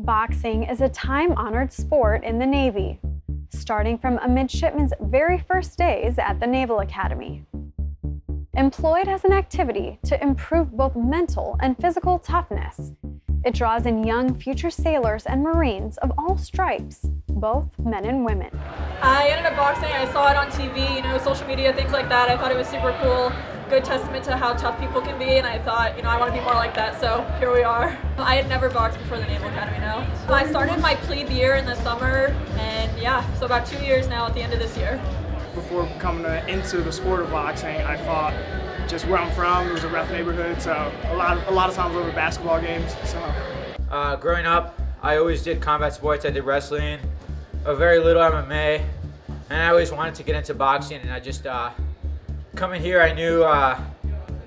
Boxing is a time-honored sport in the Navy, starting from a midshipman's very first days at the Naval Academy. Employed as an activity to improve both mental and physical toughness, it draws in young future sailors and Marines of all stripes, both men and women. I ended up boxing. I saw it on TV, social media, things like that. I thought it was super cool. Good testament to how tough people can be, and I thought, I want to be more like that, so here we are. I had never boxed before the Naval Academy now. I started my plebe year in the summer, and so about 2 years now at the end of this year. Before coming into the sport of boxing, I fought just where I'm from. It was a rough neighborhood, so a lot of times over basketball games. So, growing up, I always did combat sports. I did wrestling, a very little MMA, and I always wanted to get into boxing. And I just coming here, I knew I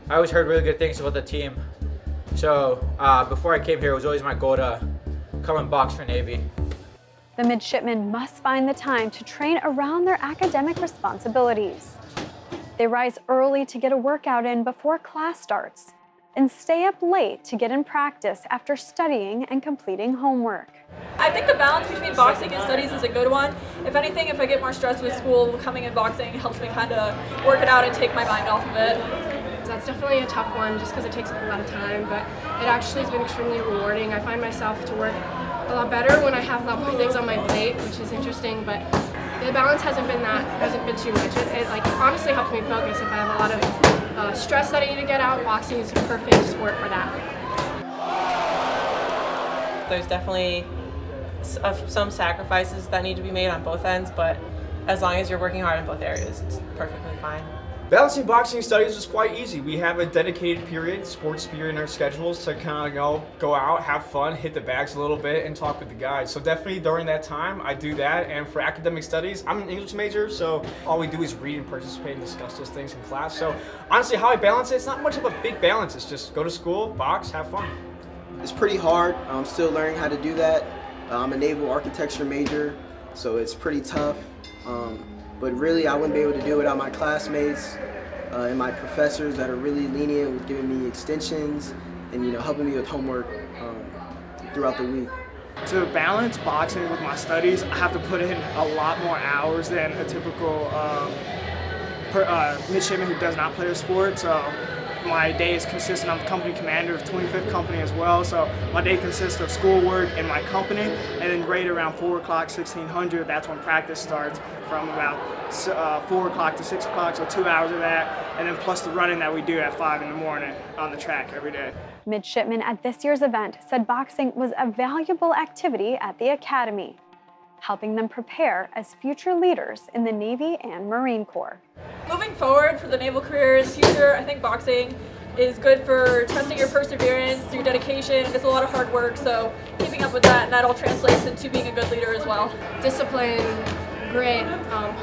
always heard really good things about the team. So before I came here, it was always my goal to come and box for Navy. The midshipmen must find the time to train around their academic responsibilities. They rise early to get a workout in before class starts and stay up late to get in practice after studying and completing homework. I think the balance between boxing and studies is a good one. If anything, if I get more stressed with school, coming in boxing helps me kind of work it out and take my mind off of it. That's definitely a tough one just because it takes up a lot of time, but it actually has been extremely rewarding. I find myself to work a lot better when I have a lot more things on my plate, which is interesting, but the balance hasn't been too much. It honestly helps me focus. If I have a lot of stress that I need to get out, boxing is a perfect sport for that. There's definitely some sacrifices that need to be made on both ends, but as long as you're working hard in both areas, it's perfectly fine. Balancing boxing and studies is quite easy. We have a dedicated period, sports period in our schedules to kind of go out, have fun, hit the bags a little bit, and talk with the guys. So definitely during that time, I do that. And for academic studies, I'm an English major, so all we do is read and participate and discuss those things in class. So honestly, how I balance it's not much of a big balance. It's just go to school, box, have fun. It's pretty hard. I'm still learning how to do that. I'm a naval architecture major, so it's pretty tough. But really, I wouldn't be able to do it without my classmates and my professors that are really lenient with giving me extensions and helping me with homework throughout the week. To balance boxing with my studies, I have to put in a lot more hours than a typical midshipman who does not play the sport. So my day is consistent. I'm the company commander of 25th Company as well, so my day consists of schoolwork in my company, and then right around 4 o'clock, 1600, that's when practice starts from about 4 o'clock to 6 o'clock, so 2 hours of that, and then plus the running that we do at 5 in the morning on the track every day. Midshipmen at this year's event said boxing was a valuable activity at the Academy, helping them prepare as future leaders in the Navy and Marine Corps. Moving forward for the naval career in the future, I think boxing is good for testing your perseverance, your dedication. It's a lot of hard work, so keeping up with that, and that all translates into being a good leader as well. Discipline, grit,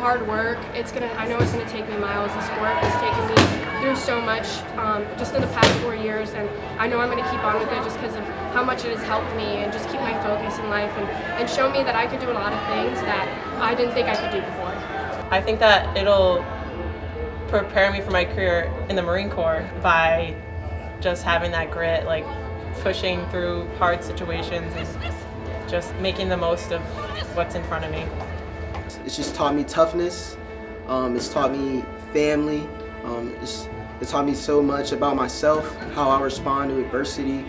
hard work. I know it's gonna take me miles. The sport has taken me through so much just in the past 4 years, and I know I'm gonna keep on with it just because of how much it has helped me and just keep my focus in life and show me that I could do a lot of things that I didn't think I could do before. I think that it'll prepare me for my career in the Marine Corps by just having that grit, like pushing through hard situations and just making the most of what's in front of me. It's just taught me toughness. It's taught me family. It's taught me so much about myself, how I respond to adversity,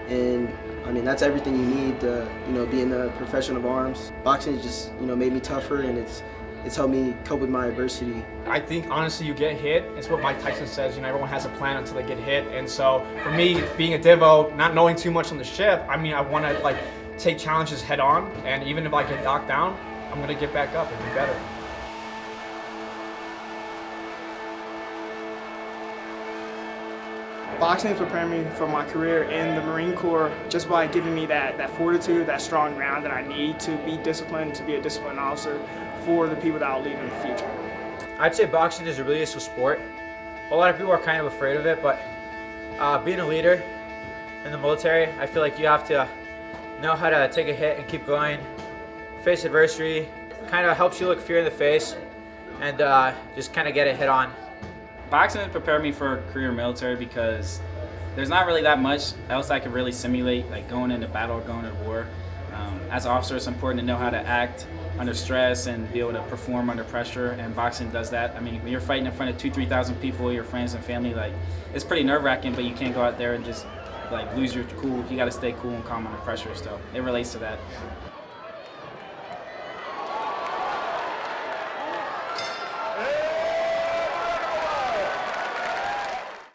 and I mean that's everything you need to be in the profession of arms. Boxing has just made me tougher, and it's helped me cope with my adversity. I think honestly you get hit. It's what Mike Tyson says, everyone has a plan until they get hit. And so for me, being a Divo, not knowing too much on the ship, I want to take challenges head on, and even if I get knocked down, I'm going to get back up and be better. Boxing has prepared me for my career in the Marine Corps just by giving me that fortitude, that strong ground that I need to be disciplined, to be a disciplined officer for the people that I'll lead in the future. I'd say boxing is a really useful sport. A lot of people are kind of afraid of it, but being a leader in the military, I feel like you have to know how to take a hit and keep going, face adversity, kind of helps you look fear in the face, and just kind of get it hit on. Boxing has prepared me for a career military because there's not really that much else I could really simulate, like going into battle or going to war. As an officer, it's important to know how to act under stress and be able to perform under pressure, and boxing does that. I mean, when you're fighting in front of 2,000-3,000 people, your friends and family, like, it's pretty nerve-wracking, but you can't go out there and just like lose your cool. You got to stay cool and calm under pressure, so it relates to that.